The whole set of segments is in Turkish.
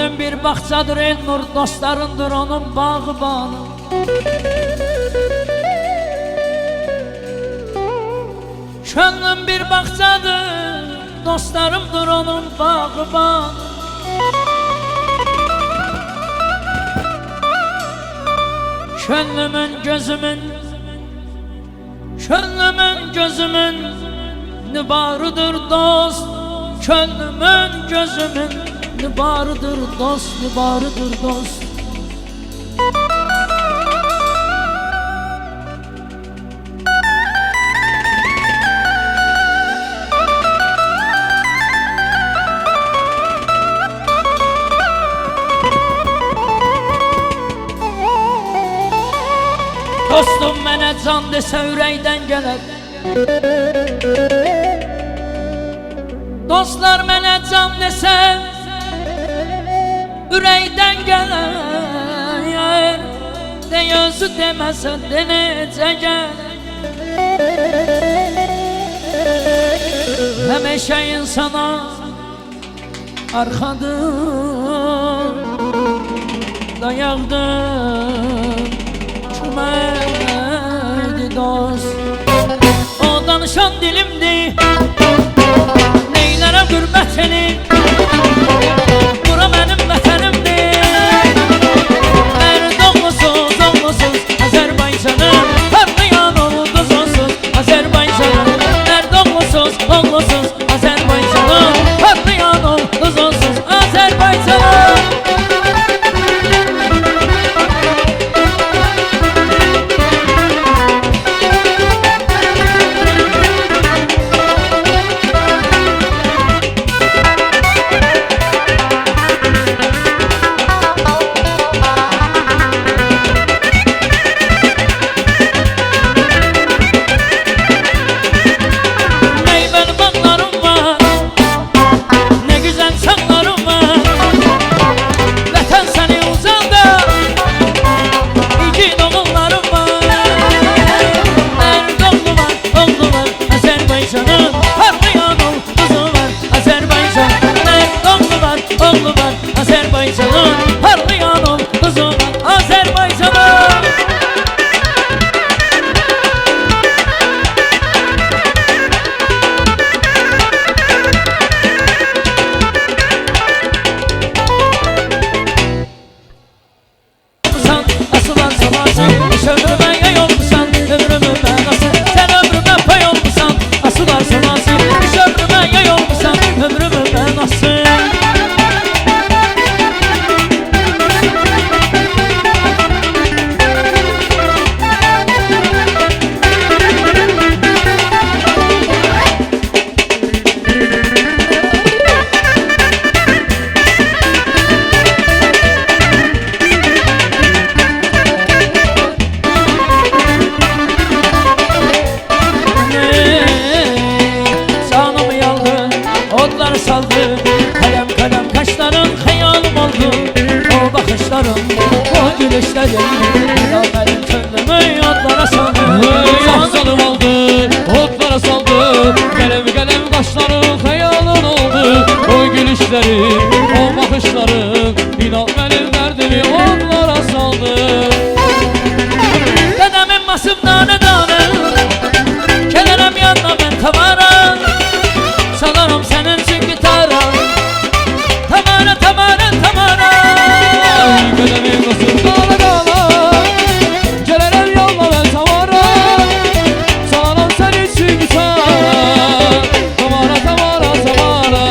Könlüm bir bahçadır Elnur, dostlarındır onun bağbanı. Könlüm bir bahçadır, dostlarımdır onun bağbanı. Könlümün gözümün nübarıdır dost. Könlümün gözümün nübarıdır dost, nübarıdır dost. Dostum mənə can desə ürəkdən gələr. Dostlar mənə can desə ürəkdən gələr. De özü deməsə de necə gələr. Həmişə insana arxadır dayaqdır küməkdir dost. O danışan dilimdir, neylərə qürbət elin. Bura mənim vətənimdir. Mərd oğlusuz, oğlusuz Azərbaycanım, parlayan ulduz olsun Azərbaycanım. Mərd oğlusuz, oğlusuz Azərbaycanım, parlayan ulduz olsun Azərbaycanım. Kalem kalem kaşların hayalım oldu. O bakışların, o gülüşlerin, benim könlümü otlara saldı. Yoksalım oldu, otlara saldı. Kalem kalem kaşların hayalın oldu. O gülüşlerin, o bakışların, inan benim derdimi otlara saldı. Dedemin masım tane tane, kelerem yanına ben tavara. Salarım senin için gitara. Tamara tamara tamara. Kalemin kasım dağla dağla, gelelim yolla ben tavara. Salarım senin için gitara. Tamara tamara tamara.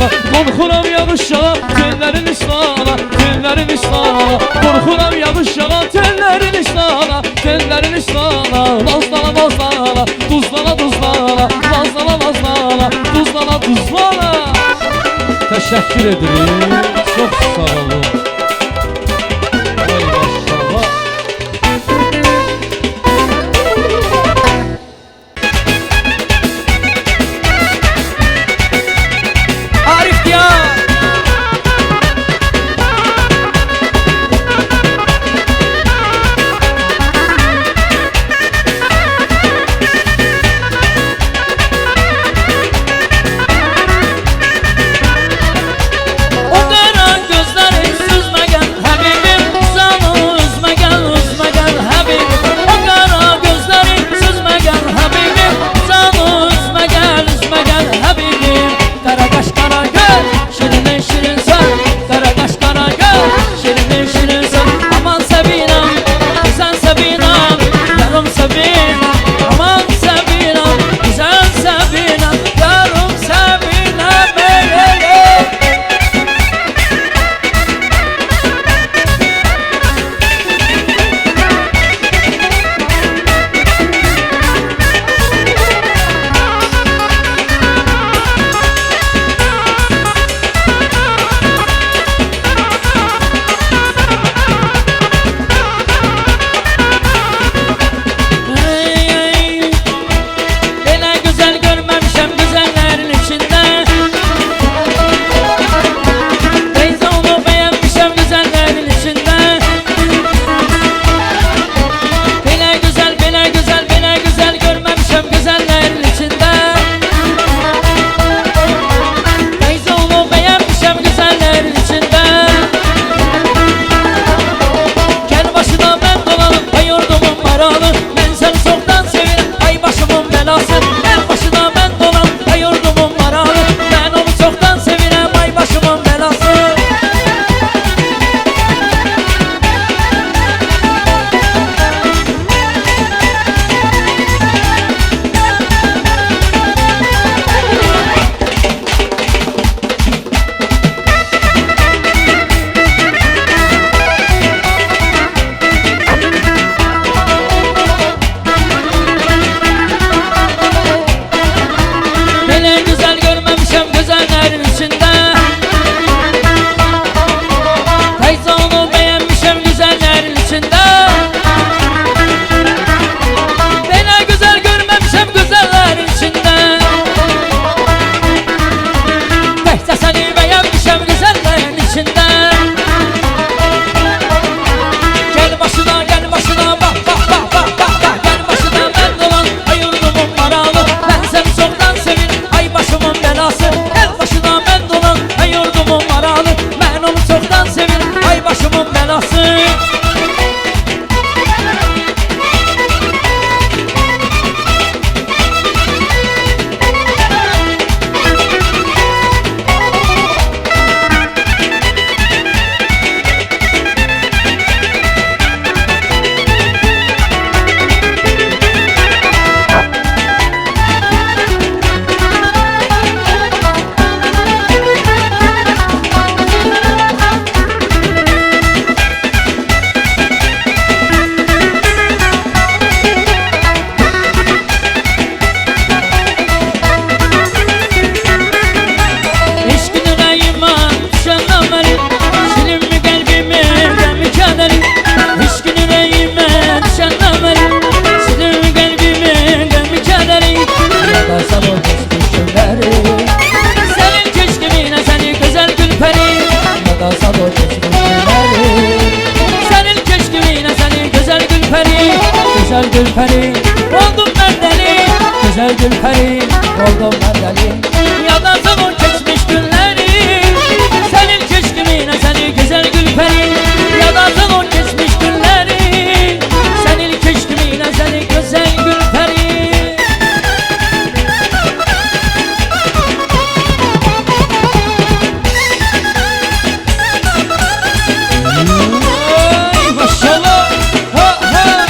islana Qorxuram yağış yağa tellərin islana Tellərin islana Qorxuram yağış yağa tellərin islana Tellərin islana Nazlana nazlana Tuzlana tuzlana Nazlana nazlana Tuzlana tuzlana Təşəkkür ederim. Çox sağ olun. Vay maşallah. Arif Diyar. Güzel Gülperi oldum ben deli. Güzel Gülperi oldum ben deli. Ya da zaman geçmiş günleri. Senin keşkimine seni güzel Gülperi. Ya da zaman geçmiş günleri. Senin keşkimine seni güzel Gülperi. Ay maşallah. Ha ha.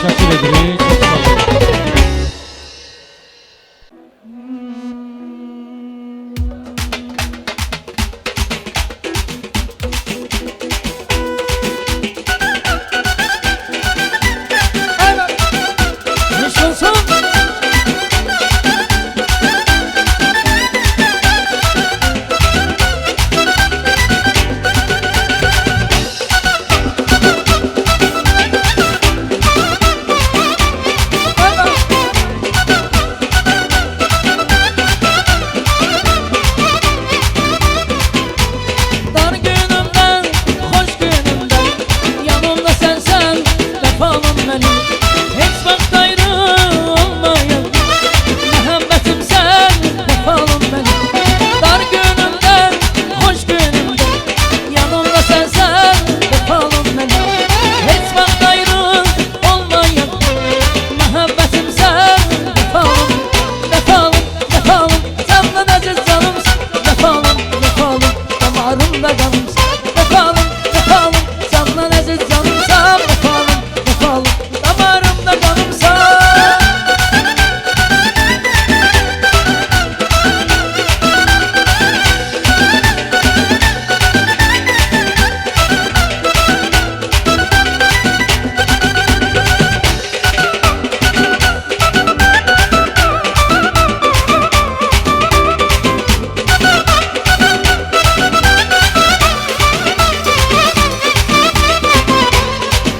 Teşekkür ederim. Çok sağ olun. Yaşasın. Dar günümden, hoş günümden, yanımda sensen, vefalım benim. Hiç vakit ayrı olmayın, muhabbetim sen, vefalım benim. Dar günümden, hoş günümden, yanımda sensen, vefalım benim. Hiç vakit ayrı olmayın, muhabbetim sen, vefalım, vefalım, vefalım. Candan aziz canımsın, vefalım, vefalım. Damarımda canımsın, vefalım, vefalım. Candan aziz canımsın, vefalım, vefalım. Damarımda canımsın.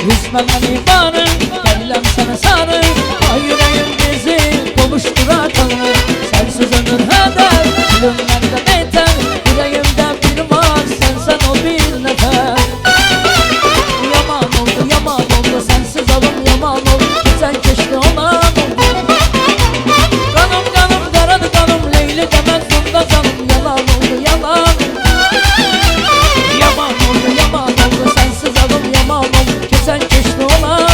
Üzme beni bana, kellem sana sarı. Ay yüreğim bizi buluştura kalır. Sensiz ömür heder, ölümden de beter. Yüreğimde bir var, sensen o bir nefer. Yaman oldu, sensiz alım yaman oldu. Sen keşke olan oldu. Kanım kanım karadı kanım, Leyli demez bunda canım. Yalan oldu, yalan. Yaman oldu, sensiz alım yaman oldu. Sen keşke olan.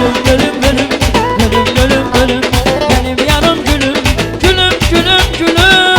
Gülüm gülüm gülüm Gülüm gülüm gülüm Benim yanım gülüm Gülüm gülüm gülüm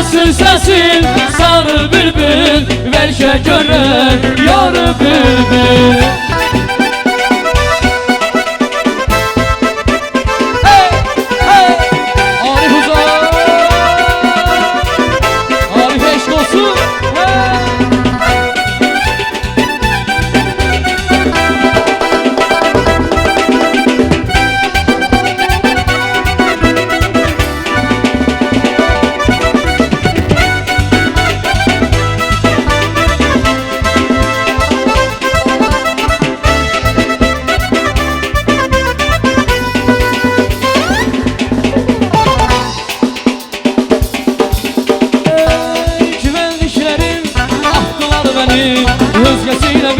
Açsın səsin sarı bülbül Bəlkə görər yarı bülbül Arif Uzan Arif eşk olsun Özgəsiyle